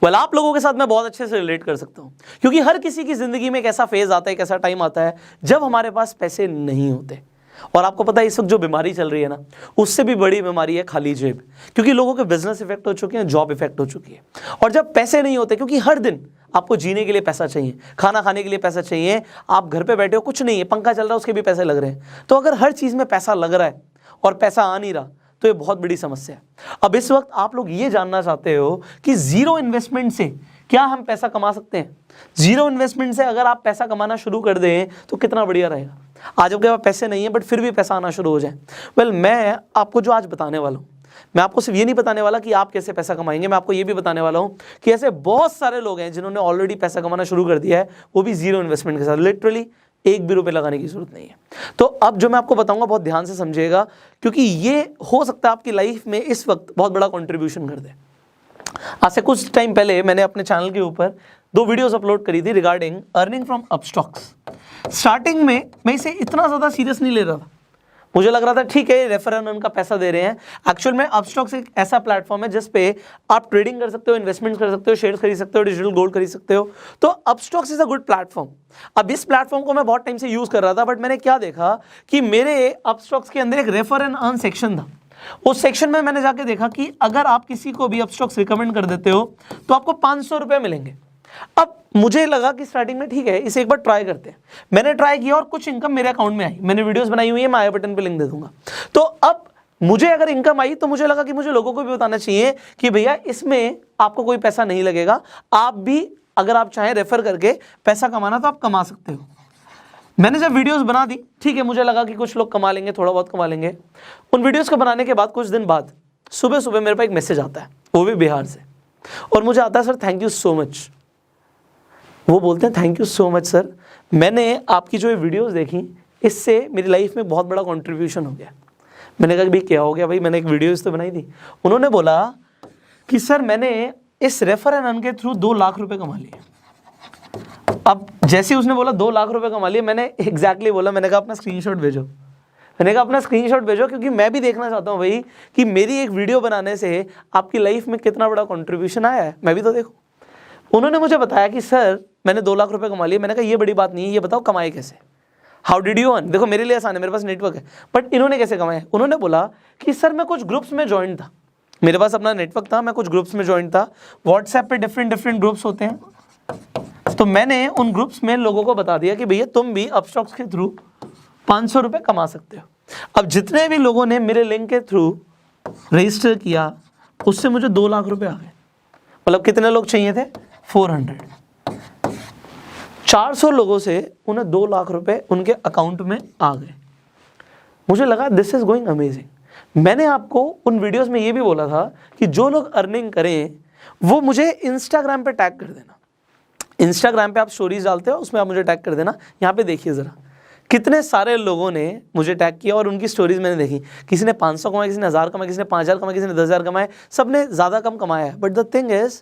Well आप लोगों के साथ मैं बहुत अच्छे से रिलेट कर सकता हूँ, क्योंकि हर किसी की ज़िंदगी में एक ऐसा फेज़ आता है, एक ऐसा टाइम आता है जब हमारे पास पैसे नहीं होते। और आपको पता है इस वक्त जो बीमारी चल रही है ना, उससे भी बड़ी बीमारी है खाली जेब, क्योंकि लोगों के बिजनेस इफेक्ट हो चुके हैं, जॉब इफेक्ट हो चुकी है। और जब पैसे नहीं होते, क्योंकि हर दिन आपको जीने के लिए पैसा चाहिए, खाना खाने के लिए पैसा चाहिए, आप घर पे बैठे हो कुछ नहीं है, पंखा चल रहा है उसके भी पैसे लग रहे हैं। तो अगर हर चीज़ में पैसा लग रहा है और पैसा आ नहीं रहा तो ये बहुत बड़ी समस्या है। अब इस वक्त आप लोग ये जानना चाहते हो कि जीरो इन्वेस्टमेंट से क्या हम पैसा कमा सकते हैं। जीरो इन्वेस्टमेंट से अगर आप पैसा कमाना शुरू कर दें तो कितना बढ़िया रहेगा। आज आपके पास पैसे नहीं है बट फिर भी पैसा आना शुरू हो जाए। वेल मैं आपको जो आज बताने वाला हूँ, मैं आपको सिर्फ ये नहीं बताने वाला कि आप कैसे पैसा कमाएंगे, मैं आपको ये भी बताने वाला हूँ कि ऐसे बहुत सारे लोग हैं जिन्होंने ऑलरेडी पैसा कमाना शुरू कर दिया है, वो भी जीरो इन्वेस्टमेंट के साथ। लिटरली एक भी रुपये लगाने की जरूरत नहीं है। तो अब जो मैं आपको बताऊंगा बहुत ध्यान से समझिएगा, क्योंकि ये हो सकता है आपकी लाइफ में इस वक्त बहुत बड़ा कंट्रीब्यूशन कर दे। आज से कुछ टाइम पहले मैंने अपने चैनल के ऊपर 2 वीडियोस अपलोड करी थी regarding earning from Upstox. Starting में मैं इसे इतना ज़्यादा सीरियस नहीं ले रहा था, मुझे लग रहा था ठीक है रेफर एंड अर्न का पैसा दे रहे हैं। एक्चुअल में अपस्टॉक्स एक ऐसा प्लेटफॉर्म है जिस पे आप ट्रेडिंग कर सकते हो, इन्वेस्टमेंट कर सकते हो, शेयर खरीद सकते हो, डिजिटल गोल्ड खरीद सकते हो। तो Upstox is a good platform. अब इस प्लेटफॉर्म को मैं बहुत टाइम से यूज़ कर रहा था, बट मैंने क्या देखा कि मेरे अपस्टॉक्स के अंदर एक रेफर एंड अर्न सेक्शन था। उस सेक्शन में मैंने जाके देखा कि अगर आप किसी को भी अपस्टॉक्स रिकमेंड कर देते हो तो आपको 500 रुपये मिलेंगे। अब मुझे लगा कि स्टार्टिंग में ठीक है इसे एक बार ट्राई करते हैं। मैंने ट्राई किया और कुछ इनकम मेरे अकाउंट में आई। मैंने वीडियोस बनाई हुई है, मैं आई बटन पे लिंक दे दूंगा। तो अब मुझे अगर इनकम आई तो मुझे लगा कि मुझे लोगों को भी बताना चाहिए कि भैया इसमें आपको कोई पैसा नहीं लगेगा, आप भी अगर आप चाहें रेफर करके पैसा कमाना तो आप कमा सकते हो। मैंने जब वीडियोस बना दी, ठीक है, मुझे लगा कि कुछ लोग कमा लेंगे, थोड़ा बहुत कमा लेंगे। उन वीडियोस को बनाने के बाद कुछ दिन बाद सुबह सुबह मेरे पास एक मैसेज आता है, वो भी बिहार से, और मुझे आता है sir thank you so much. वो बोलते हैं thank you so much sir, मैंने आपकी जो ये वीडियोस देखी इससे मेरी लाइफ में बहुत बड़ा कंट्रीब्यूशन हो गया। मैंने कहा भाई क्या हो गया भाई, मैंने एक वीडियोस तो बनाई थी। उन्होंने बोला कि सर मैंने इस रेफर एंड अर्न के थ्रू 2 लाख रुपए कमा लिए। अब जैसे ही उसने बोला 2 लाख रुपए कमा लिए, मैंने एग्जैक्टली बोला, मैंने कहा अपना स्क्रीनशॉट भेजो। मैंने कहा अपना स्क्रीनशॉट भेजो, क्योंकि मैं भी देखना चाहता हूँ भाई कि मेरी एक वीडियो बनाने से आपकी लाइफ में कितना बड़ा कंट्रीब्यूशन आया है, मैं भी तो देखूँ। उन्होंने मुझे बताया कि सर मैंने 2 लाख रुपए कमा लिए। मैंने कहा ये बड़ी बात नहीं है, ये बताओ कमाए कैसे, हाउ डिड यू अर्न। देखो मेरे लिए आसान है, मेरे पास नेटवर्क है, बट इन्होंने कैसे कमाया। उन्होंने बोला कि सर मैं कुछ ग्रुप्स में ज्वाइन था, मेरे पास अपना नेटवर्क था, मैं कुछ ग्रुप्स में ज्वाइन था। व्हाट्सएप पे डिफरेंट ग्रुप्स होते हैं, तो मैंने उन ग्रुप्स में लोगों को बता दिया कि भैया तुम भी अपस्टॉक्स के थ्रू 500 रुपये कमा सकते हो। अब जितने भी लोगों ने मेरे लिंक के थ्रू रजिस्टर किया उससे मुझे 2 लाख रुपए आ गए। मतलब कितने लोग चाहिए थे, 400। 400 लोगों से उन्हें 2 लाख रुपए उनके अकाउंट में आ गए। मुझे लगा दिस इज गोइंग अमेजिंग। मैंने आपको उन वीडियोस में ये भी बोला था कि जो लोग अर्निंग करें वो मुझे इंस्टाग्राम पे टैग कर देना। इंस्टाग्राम पे आप स्टोरीज डालते हो, उसमें आप मुझे टैग कर देना। यहाँ पे देखिए ज़रा कितने सारे लोगों ने मुझे टैग किया और उनकी स्टोरीज मैंने देखी। किसी ने 500 कमाए, किसी ने 1000 कमाए, किसी ने 5000 कमाए, किसी ने 10,000 कमाए, सब ने ज़्यादा कम कमाया है। But the thing is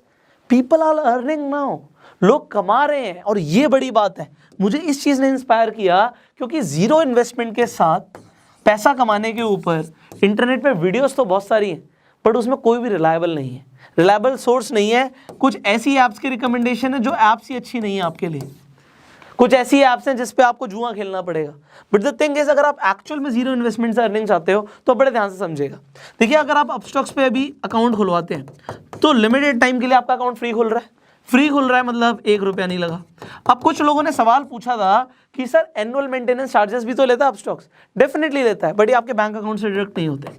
people are earning now, लोग कमा रहे हैं और ये बड़ी बात है। मुझे इस चीज़ ने इंस्पायर किया क्योंकि ज़ीरो इन्वेस्टमेंट के साथ पैसा कमाने के ऊपर इंटरनेट पे वीडियोस तो बहुत सारी हैं, बट उसमें कोई भी रिलायबल नहीं है, रिलायबल सोर्स नहीं है। कुछ ऐसी ऐप्स की रिकमेंडेशन है जो ऐप्स ही अच्छी नहीं है आपके लिए, कुछ ऐसी ऐप्स हैं जिस पे आपको जुआ खेलना पड़ेगा। बट द थिंग इज अगर आप एक्चुअल में जीरो इन्वेस्टमेंट से अर्निंग चाहते हो तो बड़े ध्यान से समझिएगा। देखिए अगर आप अपस्टॉक्स पे अभी अकाउंट खुलवाते हैं तो लिमिटेड टाइम के लिए आपका अकाउंट फ्री खुल रहा है। फ्री खुल रहा है मतलब 1 रुपया नहीं लगा। अब कुछ लोगों ने सवाल पूछा था कि सर एनुअल मेंटेनेंस चार्जेस भी तो लेता है अपस्टॉक्स। डेफिनेटली लेता है, बट ये आपके बैंक अकाउंट से डिडक्ट नहीं होते,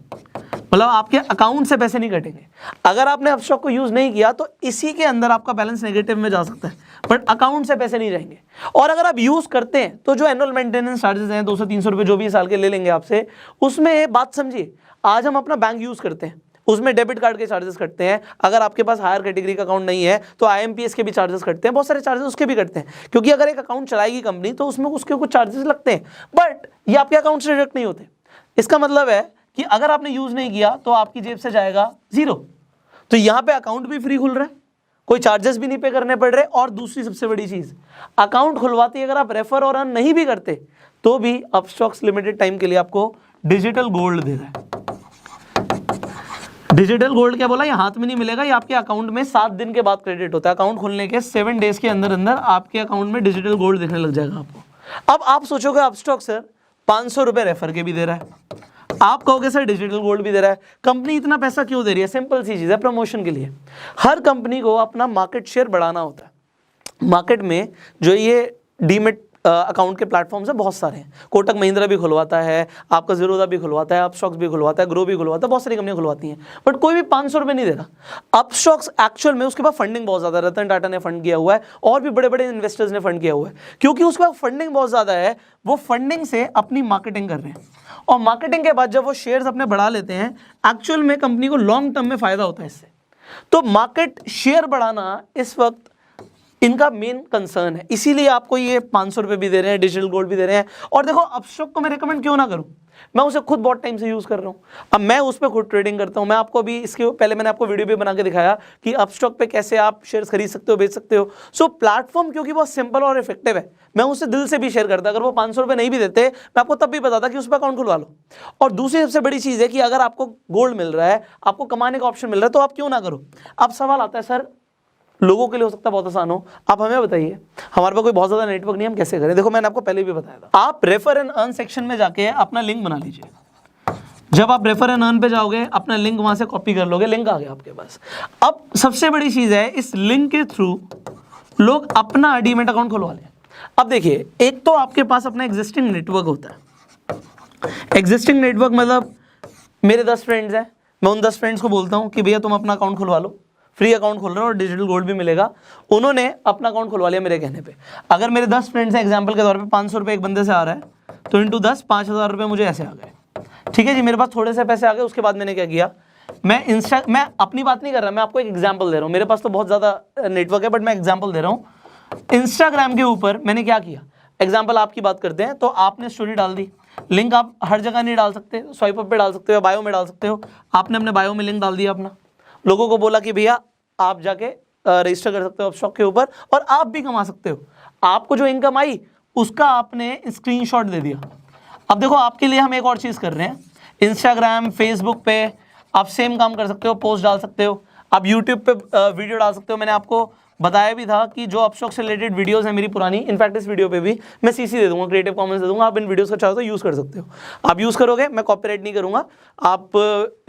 मतलब आपके अकाउंट से पैसे नहीं कटेंगे। अगर आपने अपस्टॉक को यूज नहीं किया तो इसी के अंदर आपका बैलेंस नेगेटिव में जा सकता है, बट अकाउंट से पैसे नहीं जाएंगे। और अगर आप यूज करते हैं तो जो एनुअल मेंटेनेंस चार्जेस हैं 200-300 रुपये जो भी साल के ले लेंगे आपसे, उसमें बात समझिए, आज हम अपना बैंक यूज करते हैं उसमें डेबिट कार्ड के चार्जेस कटते हैं। अगर आपके पास हायर कैटेगरी का अकाउंट नहीं है तो IMPS के भी चार्जेस कटते हैं, बहुत सारे चार्जेस उसके भी कटते हैं, क्योंकि अगर एक अकाउंट चलाएगी कंपनी तो उसमें उसके कुछ चार्जेस लगते हैं, बट ये आपके अकाउंट से डिडक्ट नहीं होते। इसका मतलब है कि अगर आपने यूज नहीं किया तो आपकी जेब से जाएगा 0। तो यहाँ पे अकाउंट भी फ्री खुल रहा है, कोई चार्जेस भी नहीं पे करने पड़ रहे। और दूसरी सबसे बड़ी चीज, अकाउंट खुलवाते ही अगर आप रेफर और अर्न नहीं भी करते तो भी अपस्टॉक्स लिमिटेड टाइम के लिए आपको डिजिटल गोल्ड दे रहा है। डिजिटल गोल्ड क्या बोला, ये हाथ में नहीं मिलेगा, ये आपके अकाउंट में 7 दिन के बाद क्रेडिट होता है। अकाउंट खोलने के 7 डेज के अंदर अंदर आपके अकाउंट में डिजिटल गोल्ड दिखने लग जाएगा आपको। अब आप सोचोगे अपस्टॉक सर 500 रुपए रेफर के भी दे रहा है, आप कहोगे सर डिजिटल गोल्ड भी दे रहा है, कंपनी इतना पैसा क्यों दे रही है? सिंपल सी चीज़ है, प्रमोशन के लिए। हर कंपनी को अपना मार्केट शेयर बढ़ाना होता है। मार्केट में जो ये डीमेट अकाउंट के प्लेटफॉर्म्स है बहुत सारे हैं, कोटक महिंद्रा भी खुलवाता है, आपका ज़ीरोधा भी खुलवाता है, अपस्टॉक्स भी खुलवाता है, ग्रो भी खुलवाता है, बहुत सारी कंपनियां खुलवाती हैं, बट कोई भी 500 रुपये नहीं दे रहा। अपस्टॉक्स एक्चुअल में उसके पास फंडिंग बहुत ज़्यादा है, रतन टाटा ने फंड किया हुआ है और भी बड़े बड़े इन्वेस्टर्स ने फंड किया हुआ है। क्योंकि उसके पास फंडिंग बहुत ज़्यादा है, वो फंडिंग से अपनी मार्केटिंग कर रहे हैं, और मार्केटिंग के बाद जब वो शेयर्स अपने बढ़ा लेते हैं, एक्चुअल में कंपनी को लॉन्ग टर्म में फायदा होता है इससे। तो मार्केट शेयर बढ़ाना इस वक्त इनका मेन कंसर्न है, इसीलिए आपको ये 500 रुपये भी दे रहे हैं, डिजिटल गोल्ड भी दे रहे हैं। और देखो अपस्टॉक को मैं रिकमेंड क्यों ना करूं, मैं उसे खुद बहुत टाइम से यूज़ कर रहा हूं, अब मैं उस पर खुद ट्रेडिंग करता हूं। मैं आपको अभी इसके पहले मैंने आपको वीडियो भी बना के दिखाया कि अपस्टॉक पे कैसे आप शेयर्स खरीद सकते हो, बेच सकते हो। सो प्लेटफॉर्म क्योंकि बहुत सिंपल और इफेक्टिव है, मैं उसे दिल से भी शेयर करता। अगर वो 500 रुपये नहीं भी देते, मैं आपको तब भी बताता कि उस पर अकाउंट खुलवा लो। और दूसरी सबसे बड़ी चीज़ है कि अगर आपको गोल्ड मिल रहा है, आपको कमाने का ऑप्शन मिल रहा है, तो आप क्यों ना करो। अब सवाल आता है सर लोगों के लिए हो सकता है बहुत आसान हो, आप हमें बताइए, हमारे पास कोई बहुत ज़्यादा नेटवर्क नहीं, हम कैसे करें? देखो मैंने आपको पहले भी बताया था, आप रेफर एंड अर्न सेक्शन में जाके अपना लिंक बना लीजिए। जब आप रेफर एंड अर्न पे जाओगे, अपना लिंक वहां से कॉपी कर लोगे, लिंक आ गया आपके पास। अब सबसे बड़ी चीज़ है, इस लिंक के थ्रू लोग अपना डीमैट अकाउंट खुलवा लें। अब देखिए, एक तो आपके पास अपना एग्जिस्टिंग नेटवर्क होता है। एग्जिस्टिंग नेटवर्क मतलब मेरे 10 फ्रेंड्स हैं, मैं उन 10 फ्रेंड्स को बोलता हूँ कि भैया तुम अपना अकाउंट खुलवा लो, फ्री अकाउंट खोल रहे हो और डिजिटल गोल्ड भी मिलेगा। उन्होंने अपना अकाउंट खुलवा लिया मेरे कहने पे। अगर मेरे 10 फ्रेंड्स हैं, एग्जांपल के तौर पे 500 रुपये एक बंदे से आ रहा है, तो इंटू 10 5000 रुपये मुझे ऐसे आ गए। ठीक है जी, मेरे पास थोड़े से पैसे आ गए। उसके बाद मैंने क्या किया, मैं अपनी बात नहीं कर रहा, मैं आपको एक एग्जाम्पल दे रहा हूँ। मेरे पास तो बहुत ज़्यादा नेटवर्क है, बट मैं एग्जाम्पल दे रहा हूँ। इंस्टाग्राम के ऊपर मैंने क्या किया, एग्जाम्पल आपकी बात करते हैं, तो आपने स्टोरी डाल दी, लिंक आप हर जगह नहीं डाल सकते, स्वाइप अप पे डाल सकते हो, बायो में डाल सकते हो। आपने अपने बायो में लिंक डाल दिया अपना, लोगों को बोला कि भैया आप जाके रजिस्टर कर सकते हो अपस्टॉक के ऊपर और आप भी कमा सकते हो। आपको जो इनकम आई उसका आपने स्क्रीनशॉट दे दिया। अब देखो आपके लिए हम एक और चीज़ कर रहे हैं, इंस्टाग्राम फेसबुक पे आप सेम काम कर सकते हो, पोस्ट डाल सकते हो, आप यूट्यूब पे वीडियो डाल सकते हो। मैंने आपको बताया भी था कि जो अपस्टॉक से रिलेटेड वीडियोस हैं मेरी पुरानी, इनफैक्ट इस वीडियो पे भी मैं सीसी दे दूंगा, क्रिएटिव कॉमन्स दे दूंगा, आप इन वीडियोस को चाहो तो यूज़ कर सकते हो। आप यूज़ करोगे, मैं कॉपीराइट नहीं करूंगा, आप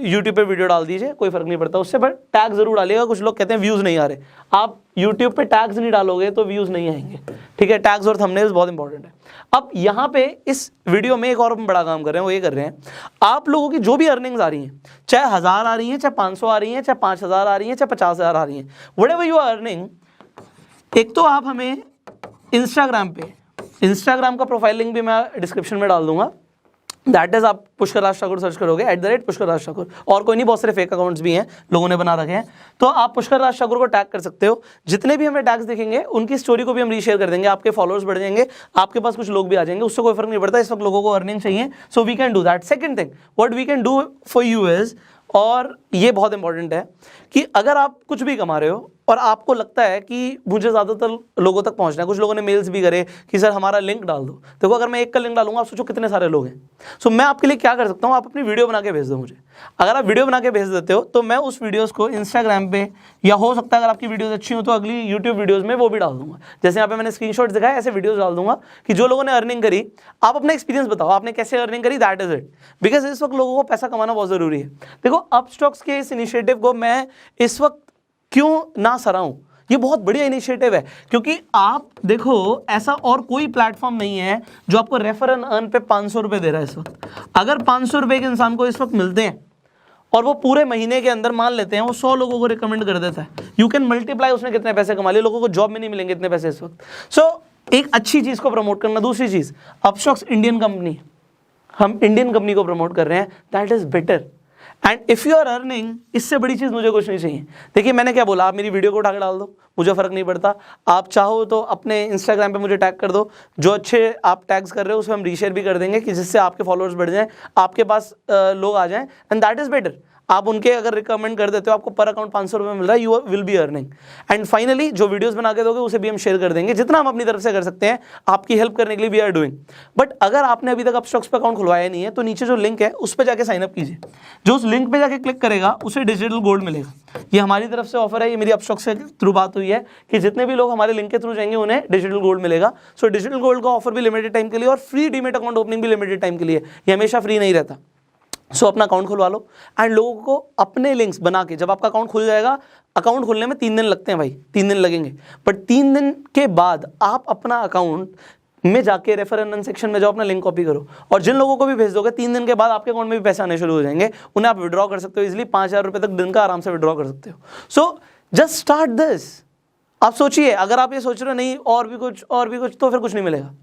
यूट्यूब पे वीडियो डाल दीजिए, कोई फर्क नहीं पड़ता उससे, बट टैग जरूर डालिएगा। कुछ लोग कहते हैं व्यूज़ नहीं आ रहे, आप यूट्यूब पे टैग्स नहीं डालोगे तो व्यूज़ नहीं आएंगे। ठीक है, टैग्स और थंबनेल्स बहुत इंपॉर्टेंट है। अब यहाँ पे इस वीडियो में एक और बड़ा काम कर रहे हैं, वो ये कर रहे हैं, आप लोगों की जो भी अर्निंग्स आ रही हैं, चाहे 1000 आ रही हैं, चाहे 500 आ रही हैं, चाहे 5000 आ रही हैं, चाहे 50,000 आ रही हैं, व्हाटएवर यू आर अर्निंग, एक तो आप हमें इंस्टाग्राम पे, इंस्टाग्राम का प्रोफाइल लिंक भी मैं डिस्क्रिप्शन में डाल दूंगा, दैट इज आप पुष्कर राज ठाकुर सर्च करोगे, @पुष्कर राज ठाकुर, और कोई नहीं, बहुत सारे फेक अकाउंट्स भी हैं लोगों ने बना रखे हैं, तो आप पुष्कर राज ठाकुर को टैग कर सकते हो। जितने भी हमें टैग्स दिखेंगे उनकी स्टोरी को भी हम रीशेयर कर देंगे, आपके फॉलोअर्स बढ़ जाएंगे, आपके पास कुछ लोग भी आ जाएंगे, उससे कोई फर्क नहीं पड़ता। इस वक्त लोगों को अर्निंग चाहिए, so we can do that. Second thing what we can do for you is, और ये बहुत इंपॉर्टेंट है, कि अगर आप कुछ भी कमा रहे हो और आपको लगता है कि मुझे ज़्यादातर लोगों तक पहुंचना है, कुछ लोगों ने मेल्स भी करे कि सर हमारा लिंक डाल दो। देखो अगर मैं एक का लिंक डालूंगा, आप सोचो कितने सारे लोग हैं। सो मैं आपके लिए क्या कर सकता हूँ, आप अपनी वीडियो बना के भेज दो मुझे। अगर आप वीडियो बना के भेज देते हो तो मैं उस वीडियोज़ को इंस्टाग्राम पे, या हो सकता है अगर आपकी वीडियोज़ अच्छी हो तो अगली यूट्यूब वीडियोज़ में वो भी डाल दूंगा। जैसे यहाँ पे मैंने स्क्रीनशॉट्स दिखाया, ऐसे वीडियोज़ डाल दूंगा कि जो लोगों ने अर्निंग करी, आप अपना एक्सपीरियंस बताओ, आपने कैसे अर्निंग करी, दैट इज इट। बिकॉज इस वक्त लोगों को पैसा कमाना बहुत ज़रूरी है। देखो अपस्टॉक्स के इस इनिशिएटिव को मैं इस वक्त क्यों ना सराहूं, ये बहुत बढ़िया इनिशिएटिव है, क्योंकि आप देखो ऐसा और कोई प्लेटफॉर्म नहीं है जो आपको रेफर एंड अर्न पे 500 रुपये दे रहा है इस वक्त। अगर 500 रुपये के इंसान को इस वक्त मिलते हैं और वो पूरे महीने के अंदर मान लेते हैं वो 100 लोगों को रिकमेंड कर देता है, यू कैन मल्टीप्लाई उसने कितने पैसे कमा लिए। लोगों को जॉब में नहीं मिलेंगे इतने पैसे इस वक्त। सो एक अच्छी चीज़ को प्रमोट करना। दूसरी चीज़, अपस्टॉक्स इंडियन कंपनी, हम इंडियन कंपनी को प्रमोट कर रहे हैं, that is better. And if you are earning, इससे बड़ी चीज़ मुझे कुछ नहीं चाहिए। देखिए मैंने क्या बोला, आप मेरी वीडियो को उठा के डाल दो, मुझे फ़र्क नहीं पड़ता। आप चाहो तो अपने इंस्टाग्राम पे मुझे टैग कर दो, जो अच्छे आप टैग्स कर रहे हो उसमें हम रीशेयर भी कर देंगे कि जिससे आपके फॉलोअर्स बढ़ जाएं, आपके पास लोग आ जाएं, एंड दैट इज़ बेटर। आप उनके अगर रिकमेंड कर देते हो, आपको पर अकाउंट 500 रुपये मिल रहा है, you will be earning. And finally जो वीडियोस बना के दोगे उसे भी हम शेयर कर देंगे, जितना हम अपनी तरफ से कर सकते हैं आपकी हेल्प करने के लिए वी आर डूइंग। बट अगर आपने अभी तक अपस्टॉक्स पे अकाउंट खुलवाया नहीं है तो नीचे जो लिंक है उस पर जाके साइन अप कीजिए। जो उस लिंक पे जाके क्लिक करेगा उसे डिजिटल गोल्ड मिलेगा। ये हमारी तरफ से ऑफर है, ये मेरी अपस्टॉक्स के थ्रू बात हुई है कि जितने भी लोग हमारे लिंक के थ्रू जाएंगे उन्हें डिजिटल गोल्ड मिलेगा। सो डिजिटल गोल्ड का ऑफर भी लिमिटेड टाइम के लिए और फ्री डीमेट अकाउंट ओपनिंग भी लिमिटेड टाइम के लिए, ये हमेशा फ्री नहीं रहता। सो अपना अकाउंट खुलवा लो एंड लोगों को अपने लिंक्स बना के, जब आपका अकाउंट खुल जाएगा, अकाउंट खुलने में 3 दिन लगते हैं भाई, 3 दिन लगेंगे, बट 3 दिन के बाद आप अपना अकाउंट में जाके रेफर एंड अर्न सेक्शन में जाओ, अपना लिंक कॉपी करो और जिन लोगों को भी भेज दोगे 3 दिन के बाद आपके अकाउंट में भी पैसे आने शुरू हो जाएंगे। उन्हें आप विड्रॉ कर सकते हो इजीली, 5,000 रुपये तक दिन का आराम से विड्रॉ कर सकते हो। So just start this. आप सोचिए, अगर आप ये सोच रहे हो नहीं और भी कुछ तो फिर कुछ नहीं मिलेगा।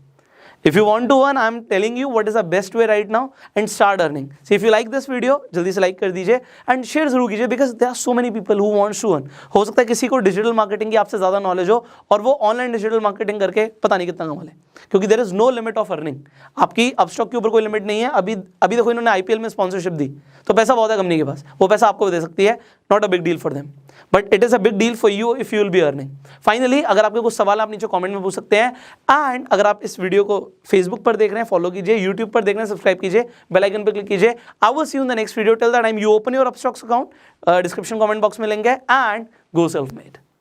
If you want to earn, I am telling you what is the best way right now and start earning. So if you like this video, जल्दी से like कर दीजिए and share जरूर कीजिए because there are so many people who want to earn. हो सकता है किसी को डिजिटल मार्केटिंग की आपसे ज़्यादा नॉलेज हो और वो ऑनलाइन डिजिटल मार्केटिंग करके पता नहीं कितना कमा ले, क्योंकि there is no limit of earning. आपकी अपस्टॉक के ऊपर कोई लिमिट नहीं है। अभी देखो इन्होंने आईपीएल में स्पॉन्सरशिप दी तो पैसा बहुत है कंपनी के पास, वो पैसा आपको भी दे सकती है, not a big deal for them, but it is a big deal for you if you will be earning. Finally अगर आपके कुछ सवाल आप नीचे कमेंट में पूछ सकते हैं एंड अगर आप इस वीडियो को फेसबुक पर देख रहे हैं फॉलो कीजिए, यूट्यूब पर देख रहे हैं सब्सक्राइब कीजिए, बेल आइकन पर क्लिक कीजिए। I will see you in the next video. Till that time you open your Upstox account, description comment box में लिंक है एंड गो सेल्फ मेड।